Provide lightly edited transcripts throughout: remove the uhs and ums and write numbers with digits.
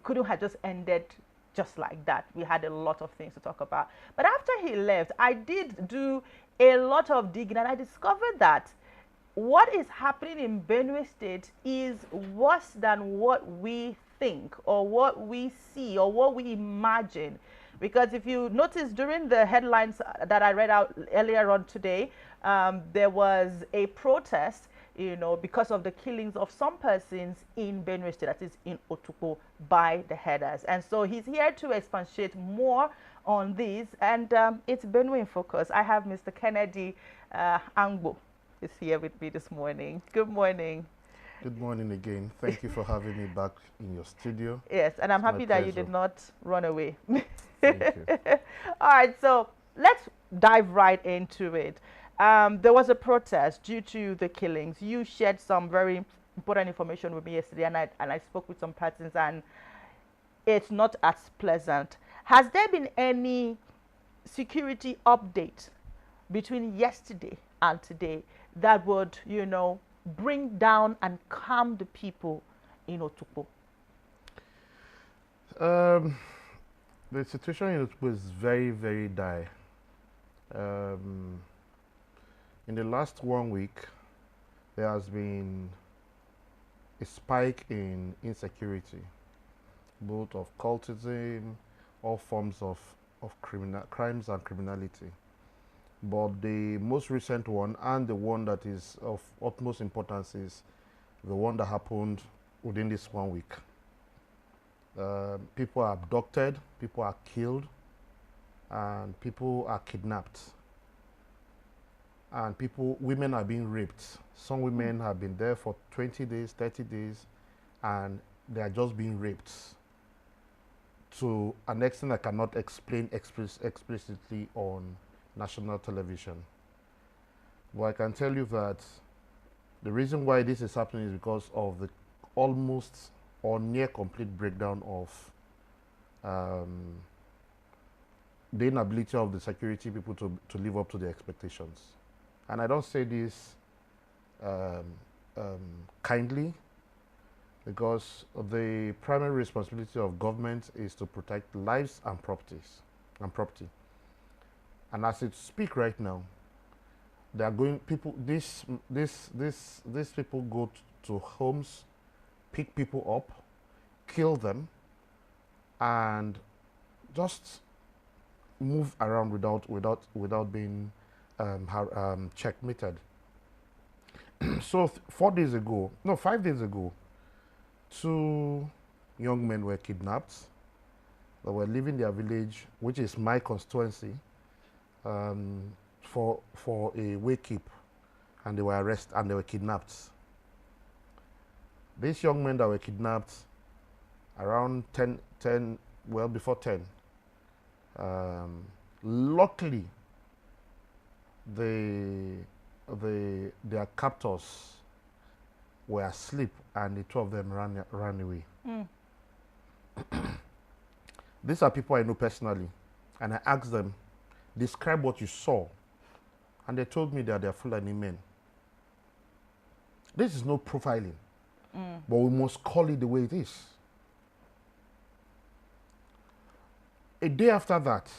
couldn't have just ended just like that. We had a lot of things to talk about. But after he left, I did do a lot of digging, and I discovered that what is happening in Benue State is worse than what we think or what we see or what we imagine. Because if you notice during the headlines that I read out earlier on today, there was a protest, because of the killings of some persons in Benue State, that is in Otukpo, by the headers. And so he's here to expatiate more on this. And it's Benue in Focus. I have Mr. Kennedy Angbo is here with me this morning. Good morning. Good morning again. Thank you for having me back in your studio. Yes, and I'm It's my happy that you pleasure. did not run away. Thank you. All right, so let's dive right into it. There was a protest due to the killings. You shared some very important information with me yesterday, and I spoke with some persons, and it's not as pleasant. Has there been any security update between yesterday and today that would, bring down and calm the people in Otukpo? The situation in Otukpo is very, very dire. In the last 1 week, there has been a spike in insecurity, both of cultism, all forms of crimes and criminality. But the most recent one, and the one that is of utmost importance, is the one that happened within this 1 week. People are abducted, people are killed, and people are kidnapped. And women are being raped. Some women have been there for 20 days, 30 days, and they are just being raped to an extent I cannot explain explicitly on national television. But I can tell you that the reason why this is happening is because of the almost or near complete breakdown of the inability of the security people to live up to their expectations. And I don't say this kindly, because the primary responsibility of government is to protect lives and property. And as it speak right now, they are going these people go to homes, pick people up, kill them, and just move around without being checkmated. So 5 days ago, 2 young men were kidnapped. They were leaving their village, which is my constituency, for a wake-up, and they were arrested and they were kidnapped. These young men that were kidnapped around 10, well before 10, luckily their captors were asleep, and the 2 of them ran away. These are people I know personally, and I asked them, describe what you saw, and they told me that they are Fulani men. This is no profiling, but we must call it the way it is. A day after that,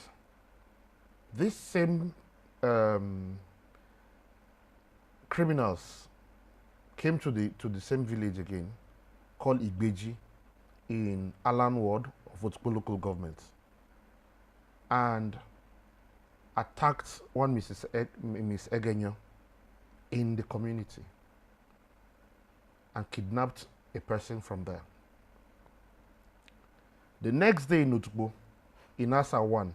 these same criminals came to the same village again, called Igbeji, in Alan Ward of Otukpo local government, and attacked one Miss Egenyo in the community and kidnapped a person from there. The next day in Otukpo, in Asa 1,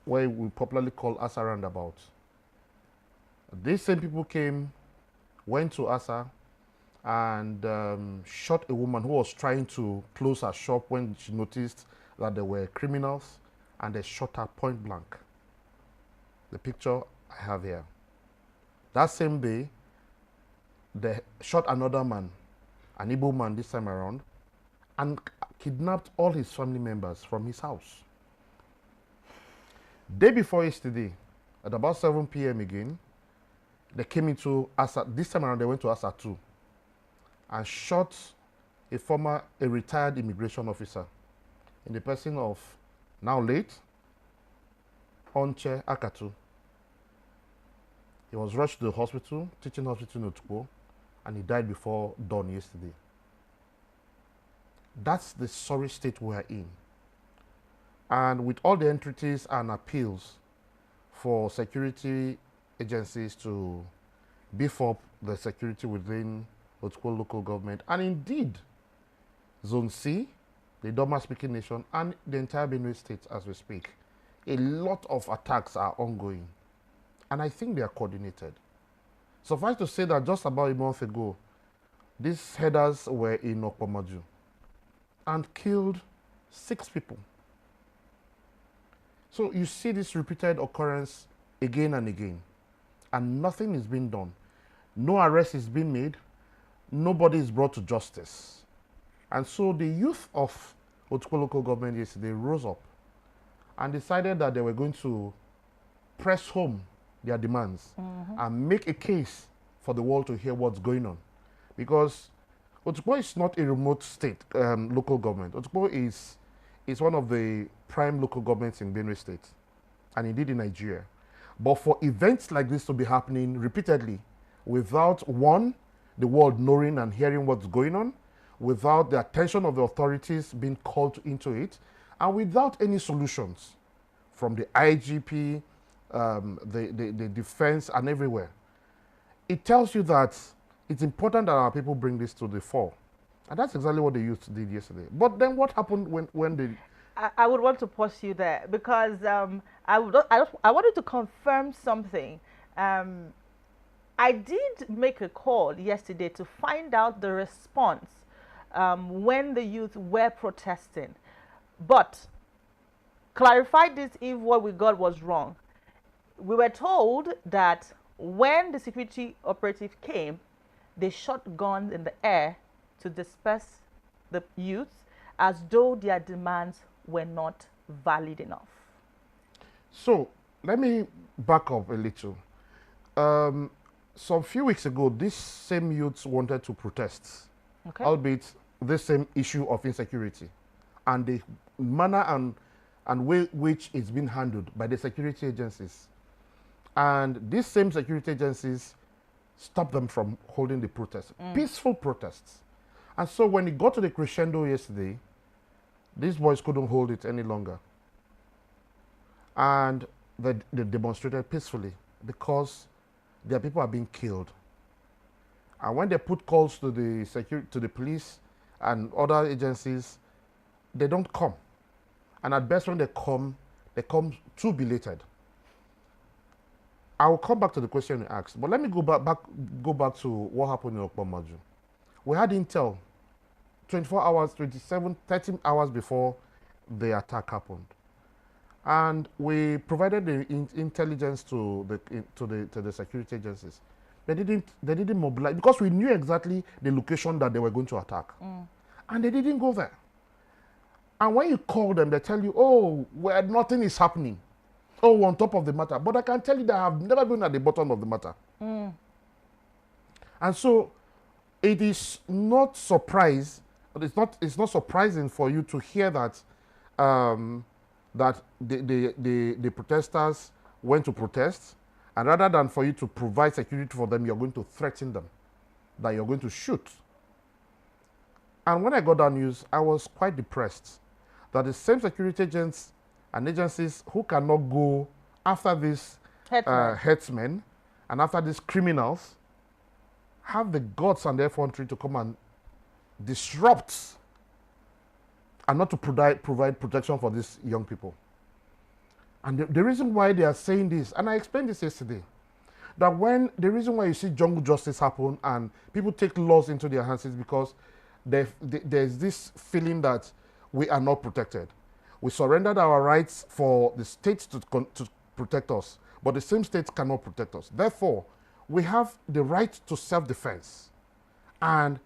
where we popularly call Asa Roundabout, these same people went to Asa and shot a woman who was trying to close her shop when she noticed that there were criminals, and they shot her point blank. The picture I have here. That same day, they shot another man, an Igbo man this time around, and kidnapped all his family members from his house. Day before yesterday, at about 7 p.m. again, they came into Asa. This time around, they went to Asa 2 and shot a retired immigration officer, in the person of now late Onche Akatu. He was rushed to the hospital, teaching hospital in Otukpo, and he died before dawn yesterday. That's the sorry state we are in. And with all the entreaties and appeals for security agencies to beef up the security within Otukpo local government, and indeed Zone C, the Doma-speaking nation, and the entire Benue state as we speak, a lot of attacks are ongoing. And I think they are coordinated. Suffice to say that just about a month ago, these headers were in Okpomaju and killed 6 people. So you see this repeated occurrence again and again, and nothing is being done. No arrest is being made. Nobody is brought to justice. And so the youth of Otukpo local government yesterday rose up and decided that they were going to press home their demands and make a case for the world to hear what's going on. Because Otukpo is not a remote state, local government. Otukpo is one of the prime local governments in Benue State, and indeed in Nigeria. But for events like this to be happening repeatedly, without one, the world knowing and hearing what's going on, without the attention of the authorities being called into it, and without any solutions from the IGP, the defense, and everywhere, it tells you that it's important that our people bring this to the fore. And that's exactly what the youth did yesterday. But then what happened when they... I would want to pause you there because I wanted to confirm something. I did make a call yesterday to find out the response when the youth were protesting. But clarify this if what we got was wrong. We were told that when the security operative came, they shot guns in the air to disperse the youths as though their demands were not valid enough. So let me back up a little. Some few weeks ago, these same youths wanted to protest, Okay. albeit the same issue of insecurity, and the manner and way which it's been handled by the security agencies. And these same security agencies stopped them from holding the protests, peaceful protests. And so when it got to the crescendo yesterday, these boys couldn't hold it any longer. And they demonstrated peacefully because their people are being killed. And when they put calls to the police and other agencies, they don't come. And at best when they come too belated. I will come back to the question you asked, but let me go back to what happened in Okpomaju. We had intel 24 hours, 27, 30 hours before the attack happened. And we provided the intelligence to the security agencies. They didn't mobilize because we knew exactly the location that they were going to attack. And they didn't go there. And when you call them, they tell you, oh, well, nothing is happening. Oh, we're on top of the matter. But I can tell you that I have never been at the bottom of the matter. And so it is not it's not surprising for you to hear that that the protesters went to protest, and rather than for you to provide security for them, you're going to threaten them, that you're going to shoot. And when I got that news, I was quite depressed that the same security agents and agencies who cannot go after these headsmen and after these criminals have the guts and the effrontery to come and disrupt and not to provide protection for these young people. And the reason why they are saying this, and I explained this yesterday, that the reason why you see jungle justice happen and people take laws into their hands is because there's this feeling that we are not protected. We surrendered our rights for the states to protect us, but the same states cannot protect us. Therefore, we have the right to self-defense. And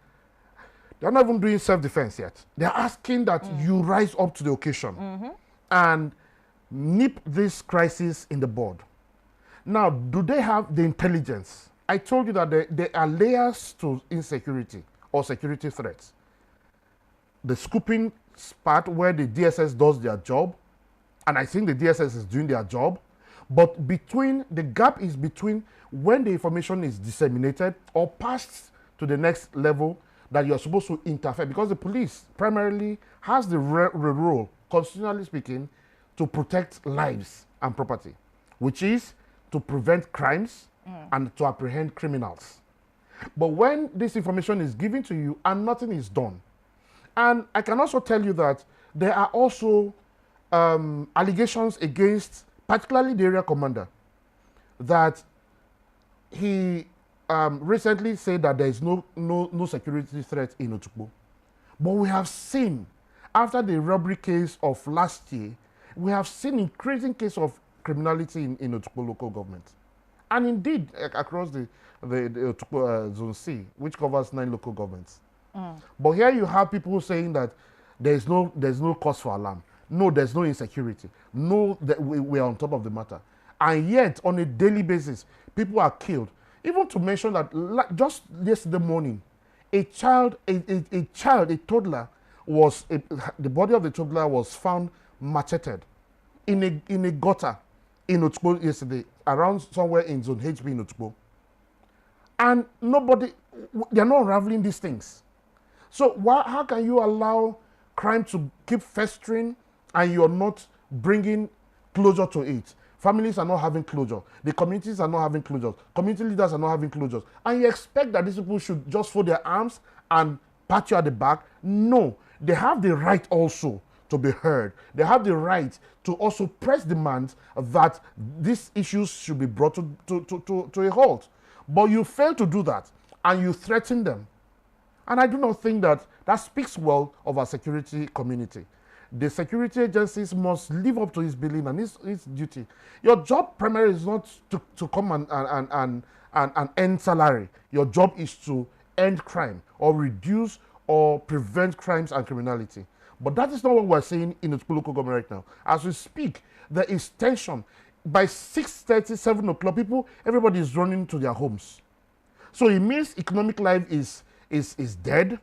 they're not even doing self-defense yet. They're asking that you rise up to the occasion and nip this crisis in the bud. Now, do they have the intelligence? I told you that there are layers to insecurity or security threats. the scooping part where the DSS does their job, and I think the DSS is doing their job, but between the gap is between when the information is disseminated or passed to the next level that you're supposed to interfere, because the police primarily has the role, constitutionally speaking, to protect lives and property, which is to prevent crimes and to apprehend criminals. But when this information is given to you and nothing is done, and I can also tell you that there are also allegations against, particularly the area commander, that he recently said that there is no security threat in Otukpo. But we have seen, after the robbery case of last year, we have seen increasing case of criminality in Otukpo local government. And indeed, across the Otukpo Zone C, which covers 9 local governments. But here you have people saying that there's no cause for alarm. No, there's no insecurity. No, we are on top of the matter. And yet, on a daily basis, people are killed. Even to mention that just yesterday morning, a toddler the body of the toddler was found macheted in a gutter in Otukpo yesterday, around somewhere in Zone HB in Otukpo. And they're not unraveling these things. So how can you allow crime to keep festering and you're not bringing closure to it? Families are not having closure. The communities are not having closure. Community leaders are not having closures. And you expect that these people should just fold their arms and pat you at the back? No. They have the right also to be heard. They have the right to also press demands that these issues should be brought to a halt. But you fail to do that and you threaten them. And I do not think that speaks well of our security community. The security agencies must live up to his billing and his duty. Your job primarily is not to come and end salary. Your job is to end crime or reduce or prevent crimes and criminality. But that is not what we're seeing in the local government right now. As we speak, there is tension. By 6:30, 7 o'clock, everybody is running to their homes. So it means economic life is dead,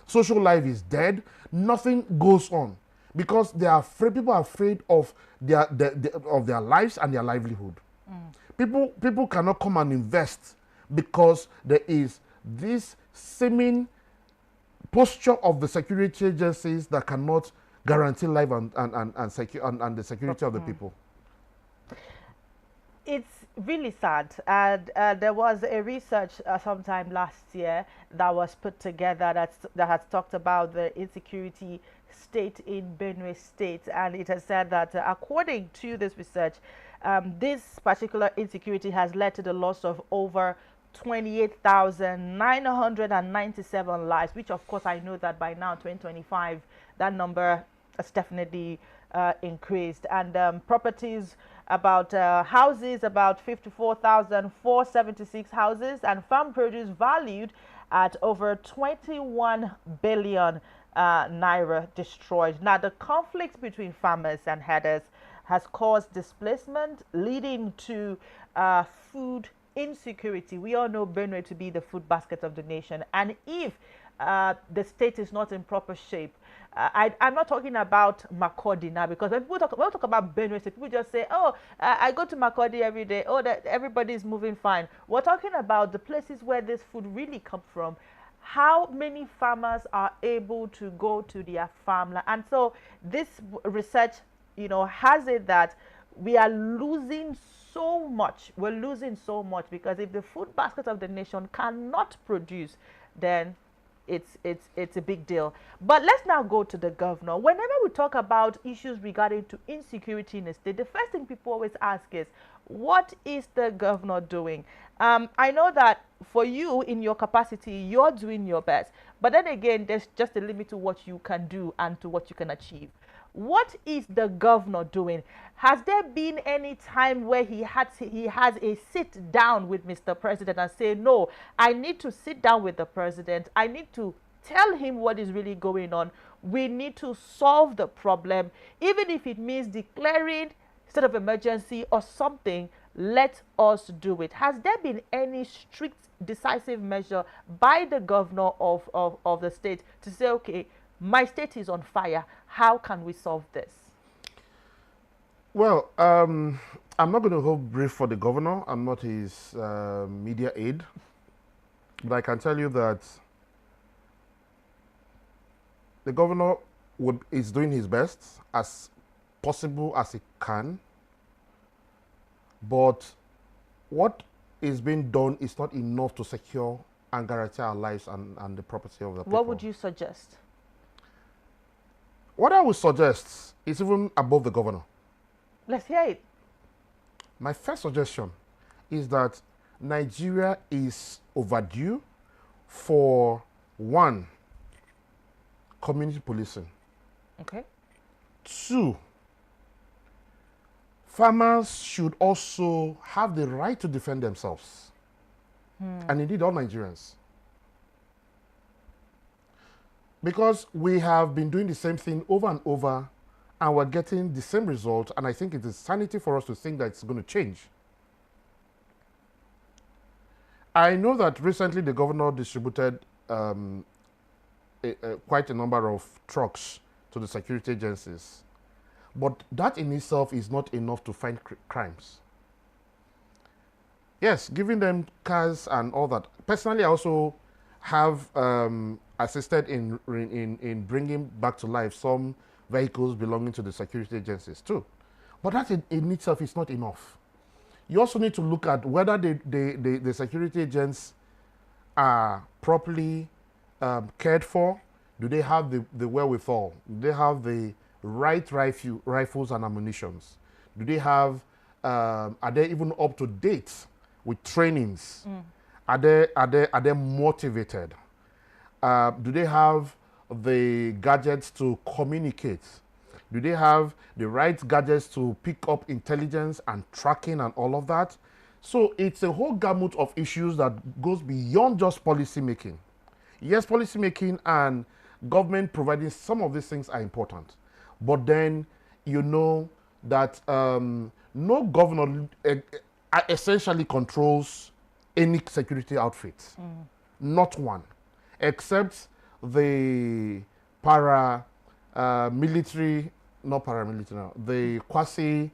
social life is dead, nothing goes on. Because people are afraid of their lives and their livelihood. People cannot come and invest because there is this seeming posture of the security agencies that cannot guarantee life and the security of the people. It's really sad. And there was a research sometime last year that was put together that has talked about the insecurity state in Benue State, and it has said that according to this research, this particular insecurity has led to the loss of over 28,997 lives, which of course I know that by now 2025 that number has definitely increased, and properties about houses about 54,476 houses, and farm produce valued at over 21 billion naira destroyed. Now, the conflict between farmers and herders has caused displacement, leading to food insecurity. We all know Benue to be the food basket of the nation, and if the state is not in proper shape, I'm not talking about Makurdi now, because when we talk about Benue State, people just say, oh, I go to Makurdi every day, oh, that everybody is moving fine. We're talking about the places where this food really comes from. How many farmers are able to go to their farmland? And so this research, has it that we are losing so much. We're losing so much because if the food basket of the nation cannot produce, then it's a big deal. But let's now go to the governor. Whenever we talk about issues regarding to insecurity in the state, the first thing people always ask is, what is the governor doing? I know that for you, in your capacity, you're doing your best. But then again, there's just a limit to what you can do and to what you can achieve. What is the governor doing? Has there been any time where he has a sit down with Mr. President and say, no, I need to sit down with the president. I need to tell him what is really going on. We need to solve the problem, even if it means declaring state of emergency or something. Let us do it. Has there been any strict decisive measure by the governor of the state to say, okay, My state is on fire. How can we solve this? Well, I'm not going to hold brief for the governor. I'm not his media aide. But I can tell you that the governor is doing his best as possible as he can. But what is being done is not enough to secure and guarantee our lives and the property of the people. What would you suggest? What I would suggest is even above the governor. Let's hear it. My first suggestion is that Nigeria is overdue for one, community policing. Okay. Two, farmers should also have the right to defend themselves. And indeed, all Nigerians. Because we have been doing the same thing over and over, and we're getting the same result, and I think it is sanity for us to think that it's going to change. I know that recently the governor distributed quite a number of trucks to the security agencies. But that in itself is not enough to fight crimes. Yes, giving them cars and all that. Personally, I also have assisted in bringing back to life some vehicles belonging to the security agencies too. But that in itself is not enough. You also need to look at whether the security agents are properly cared for. Do they have the wherewithal? Do they have the right rifles and ammunitions? Do they have, are they even up to date with trainings? Are they motivated? Do they have the gadgets to communicate? Do they have the right gadgets to pick up intelligence and tracking and all of that? So it's a whole gamut of issues that goes beyond just policy making. Yes, policy making and government providing some of these things are important. But then you know that no governor essentially controls any security outfit. Not one. Except the military, not paramilitary now, the quasi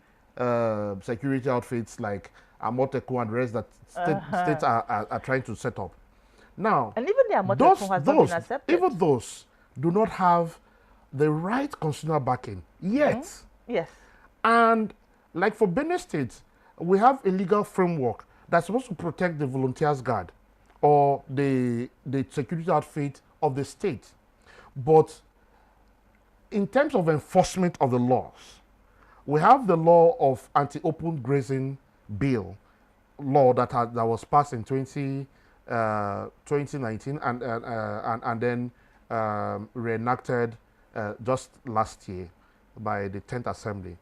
security outfits like Amoteco and the rest that states are trying to set up. Now, and even the Amoteco has not been accepted. Even those do not have the right constitutional backing yet. Yes. And like for Benue State, we have a legal framework that's supposed to protect the volunteers guard or the security outfit of the state. But in terms of enforcement of the laws, we have the law of anti-open grazing bill law that was passed in 2019 and then reenacted just last year by the 10th Assembly.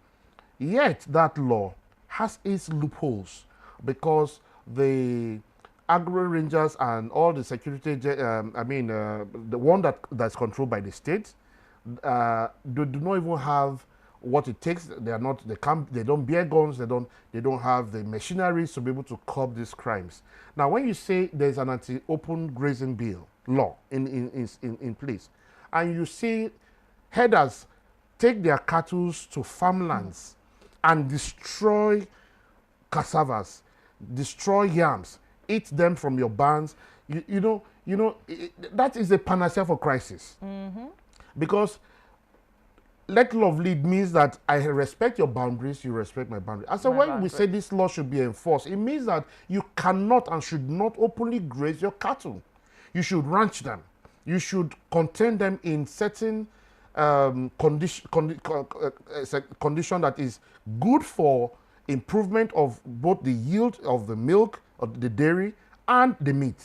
Yet that law has its loopholes because the agro rangers and all the security, the one that's controlled by the state, do not even have what it takes. They don't bear guns. They don't have the machineries to be able to curb these crimes. Now, when you say there's an anti-open grazing bill law in place, and you see herders take their cattle to farmlands and destroy cassavas, destroy yams, eat them from your barns, that is a panacea for crisis. Because let love lead means that I respect your boundaries, you respect my boundaries. And so when we say this law should be enforced, it means that you cannot and should not openly graze your cattle. You should ranch them. You should contain them in certain condition that is good for improvement of both the yield of the milk, of the dairy, and the meat.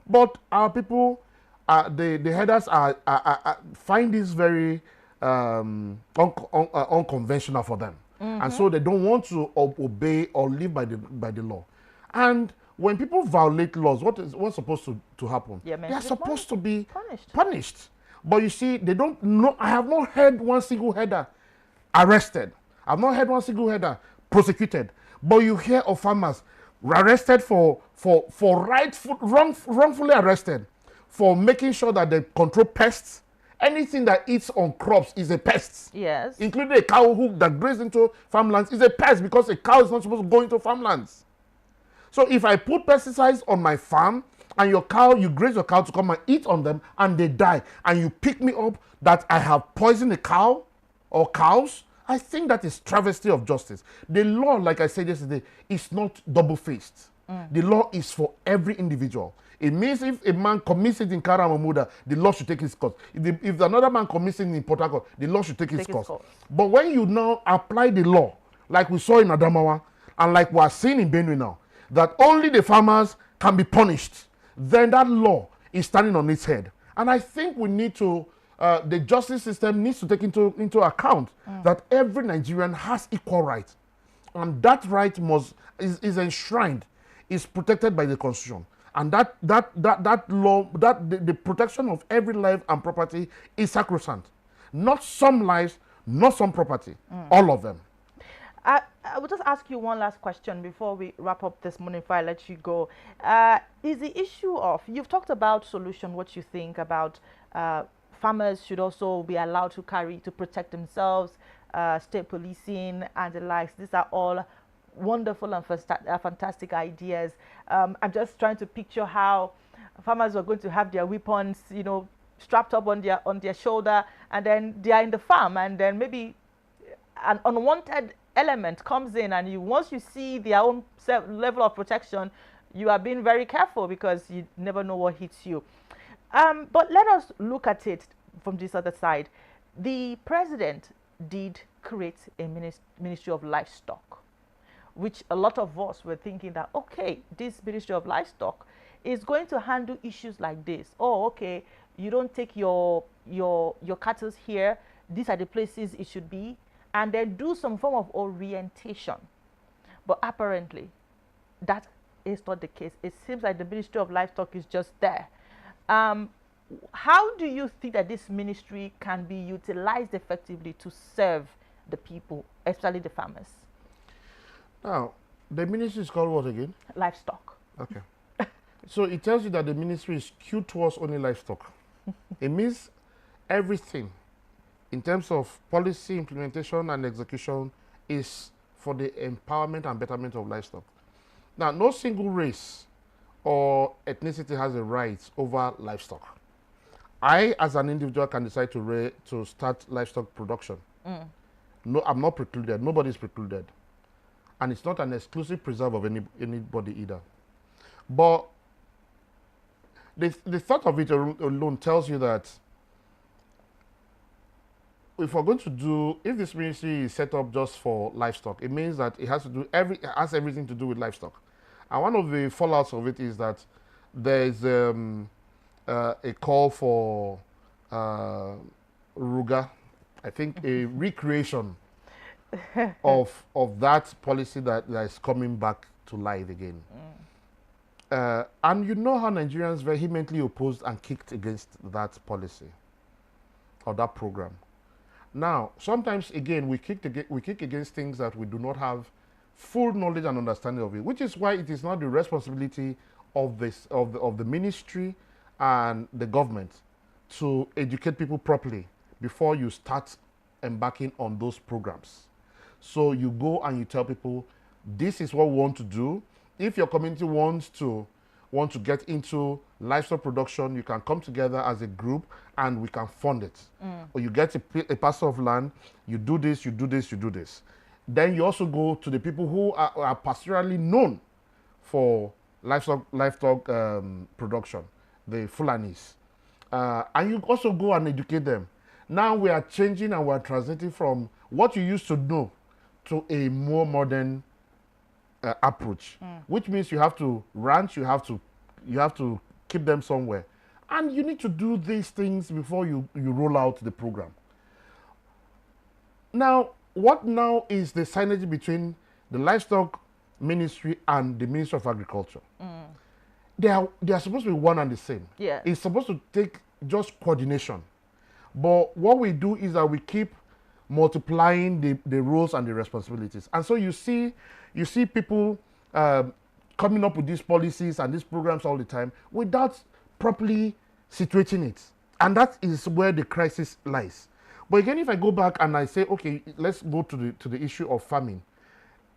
But our people, the herders find this very unconventional for them. And so they don't want to obey or live by the law. And when people violate laws, what's supposed to happen? They are supposed to be punished. But you see, they don't know. I have not heard one single herder arrested. I've not heard one single herder prosecuted. But you hear of farmers arrested wrongfully arrested for making sure that they control pests, Anything that eats on crops is a pest. Yes. Including a cow who that grazes into farmlands is a pest because a cow is not supposed to go into farmlands. So if I put pesticides on my farm and you graze your cow to come and eat on them and they die, and you pick me up that I have poisoned a cow or cows, I think that is travesty of justice. The law, like I said yesterday, is not double-faced. The law is for every individual. It means if a man commits it in Karamamuda, the law should take his course. If another man commits it in Port Harcourt, the law should take his course. But when you now apply the law, like we saw in Adamawa, and like we are seeing in Benue now, that only the farmers can be punished, then that law is standing on its head. And I think we need to, the justice system needs to take into account that every Nigerian has equal rights. And that right is enshrined, is protected by the Constitution. And that law, the protection of every life and property is sacrosanct. Not some lives, not some property, all of them. I will just ask you one last question before we wrap up this morning, before I let you go. Is the issue of, you've talked about solution, what you think about farmers should also be allowed to protect themselves, state policing and the likes. These are all wonderful and fantastic ideas. I'm just trying to picture how farmers are going to have their weapons, strapped up on their shoulder, and then they are in the farm, and then maybe an unwanted element comes in, and once you see their own level of protection, you are being very careful because you never know what hits you. But let us look at it from this other side. The president did create a Ministry of Livestock, which a lot of us were thinking that, okay, this Ministry of Livestock is going to handle issues like this. Oh, okay, you don't take your cattle here. These are the places it should be, and then do some form of orientation. But apparently, that is not the case. It seems like the Ministry of Livestock is just there. How do you think that this ministry can be utilized effectively to serve the people, especially the farmers? Now, the ministry is called what again? Livestock. Okay. So it tells you that the ministry is skewed towards only livestock. It means everything in terms of policy implementation and execution is for the empowerment and betterment of livestock. Now, no single race or ethnicity has a right over livestock. I, as an individual, can decide to start livestock production. No, I'm not precluded. Nobody is precluded. And it's not an exclusive preserve of anybody either. But the thought of it alone tells you that if we're going to do, if this ministry is set up just for livestock, it means that it has to do has everything to do with livestock. And one of the fallouts of it is that there is a call for Ruga, I think a recreation of that policy that is coming back to life again. And you know how Nigerians vehemently opposed and kicked against that policy or that program. Now, sometimes again we kick against things that we do not have full knowledge and understanding of it, which is why it is not the responsibility of the ministry and the government to educate people properly before you start embarking on those programs. So you go and you tell people, this is what we want to do. If your community wants to get into livestock production, you can come together as a group and we can fund it. Or you get a parcel of land, you do this, you do this, you do this. Then you also go to the people who are pastorally known for livestock production, the Fulanis. And you also go and educate them. Now we are changing and we are transiting from what you used to know to a more modern approach, which means you have to ranch, you have to keep them somewhere, and you need to do these things before you roll out the program. Now, what now is the synergy between the livestock ministry and the Ministry of Agriculture? They are supposed to be one and the same. Yeah. It's supposed to take just coordination, but what we do is that we keep multiplying the roles and the responsibilities. And so you see people coming up with these policies and these programs all the time without properly situating it. And that is where the crisis lies. But again, if I go back and I say, okay, let's go to the issue of farming.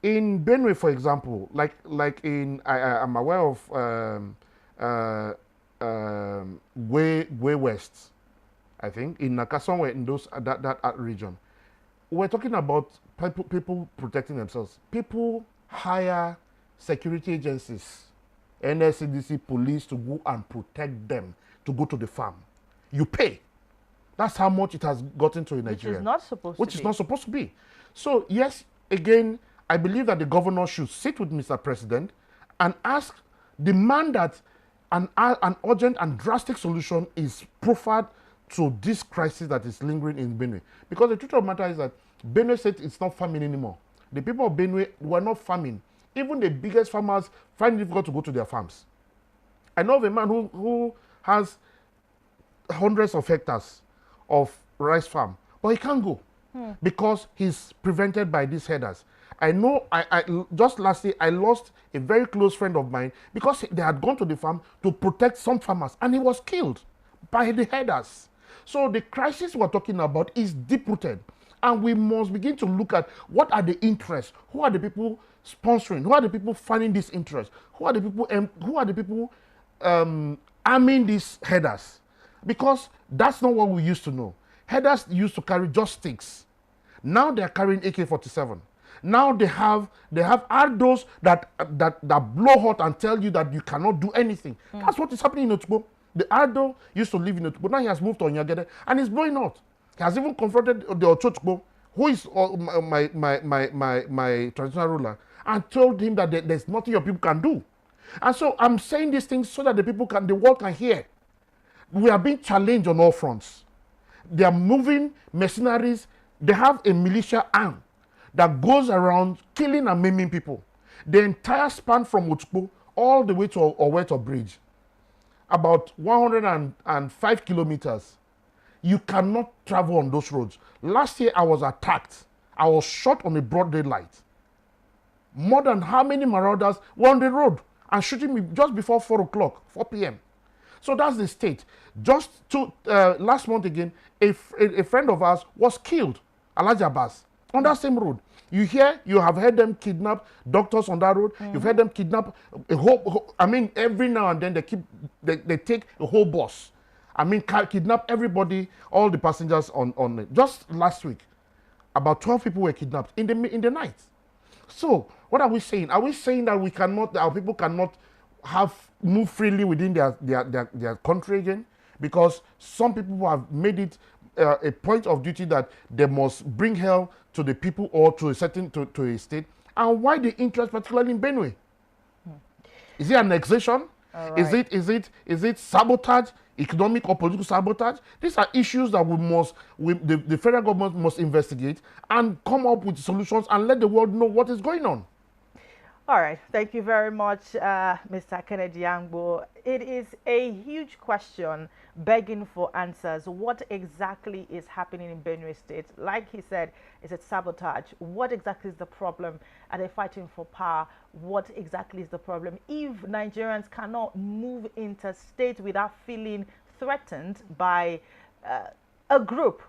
In Benue, for example, I'm aware of uh, way west, I think, in Naka, somewhere in those that region. We're talking about people protecting themselves. People hire security agencies, NSCDC, police to go and protect them to go to the farm. You pay. That's how much it has gotten to in Nigeria. Which is not supposed Which to is be. not supposed to be. So, yes, again, I believe that the governor should sit with Mr. President and demand that an urgent and drastic solution is proffered to this crisis that is lingering in Benue. Because the truth of the matter is that Benue State is not farming anymore. The people of Benue were not farming. Even the biggest farmers find it difficult to go to their farms. I know of a man who has hundreds of hectares of rice farm, but he can't go because he's prevented by these headers. I know, I just last year, I lost a very close friend of mine because they had gone to the farm to protect some farmers and he was killed by the headers. So the crisis we're talking about is deep-rooted, and we must begin to look at what are the interests, who are the people sponsoring, who are the people funding this interest, who are the people arming these headers, because that's not what we used to know. Headers used to carry just sticks. Now they're carrying AK-47. Now they have ardos that blow hot and tell you that you cannot do anything. That's what is happening in Otukpo. The ardo used to live in Otukpo. Now he has moved to Onyagede and he's blowing hot. He has even confronted the Otukpo, who is my traditional ruler, and told him that there's nothing your people can do. And so I'm saying these things so that the world can hear. We are being challenged on all fronts. They are moving mercenaries. They have a militia arm that goes around killing and maiming people. The entire span from Otukpo all the way to Oweto Bridge, about 105 kilometers. You cannot travel on those roads. Last year I was attacked. I was shot on a broad daylight. More than how many marauders were on the road and shooting me just before 4 p.m. So that's the state. Just last month again, a friend of ours was killed, Alhaji Abbas, on that same road. You have heard them kidnap doctors on that road. You've heard them kidnap every now and then they take a whole bus. Kidnap everybody, all the passengers on it. Just last week, about 12 people were kidnapped in the night. So what are we saying? Are we saying that our people cannot move freely within their country again? Because some people have made it a point of duty that they must bring hell to the people or to a state. And why the interest, particularly in Benue? Is it annexation? Right. Is it sabotage, economic or political sabotage? These are issues that the federal government must investigate and come up with solutions and let the world know what is going on. All right. Thank you very much, Mr. Kennedy Yangbo. It is a huge question begging for answers. What exactly is happening in Benue State? Like he said, is it sabotage? What exactly is the problem? Are they fighting for power? What exactly is the problem? If Nigerians cannot move interstate without feeling threatened by a group,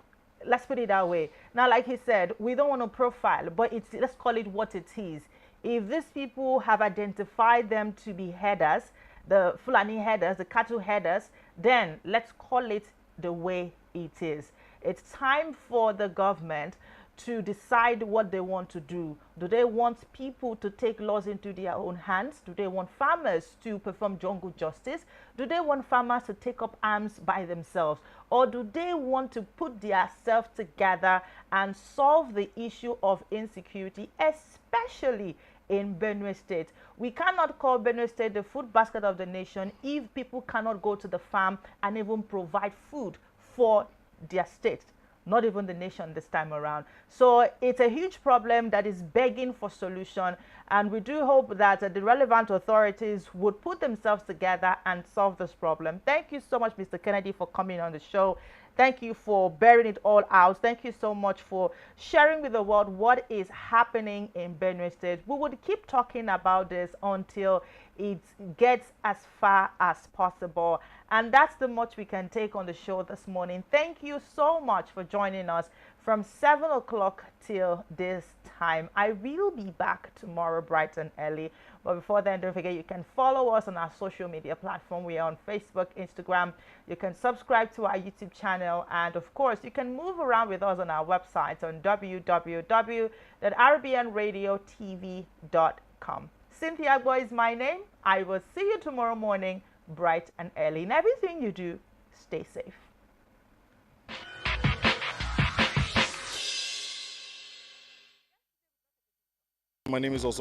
let's put it that way. Now, like he said, we don't want to profile, but let's call it what it is. If these people have identified them to be headers, the Fulani headers, the cattle headers, then let's call it the way it is. It's time for the government to decide what they want to do. Do they want people to take laws into their own hands? Do they want farmers to perform jungle justice? Do they want farmers to take up arms by themselves? Or do they want to put themselves together and solve the issue of insecurity, especially in Benue State? We cannot call Benue State the food basket of the nation if people cannot go to the farm and even provide food for their state, not even the nation this time around. So it's a huge problem that is begging for solution, and we do hope that the relevant authorities would put themselves together and solve this problem. Thank you so much, Mr. Kennedy, for coming on the show. Thank you for bearing it all out. Thank you so much for sharing with the world what is happening in Benue State. We would keep talking about this until it gets as far as possible. And that's the much we can take on the show this morning. Thank you so much for joining us from 7 o'clock till this time. I will be back tomorrow bright and early. But before then, don't forget you can follow us on our social media platform. We are on Facebook, Instagram. You can subscribe to our YouTube channel. And of course, you can move around with us on our website on www.rbnradiotv.com. Cynthia Boy is my name. I will see you tomorrow morning, bright and early. In everything you do, stay safe. My name is also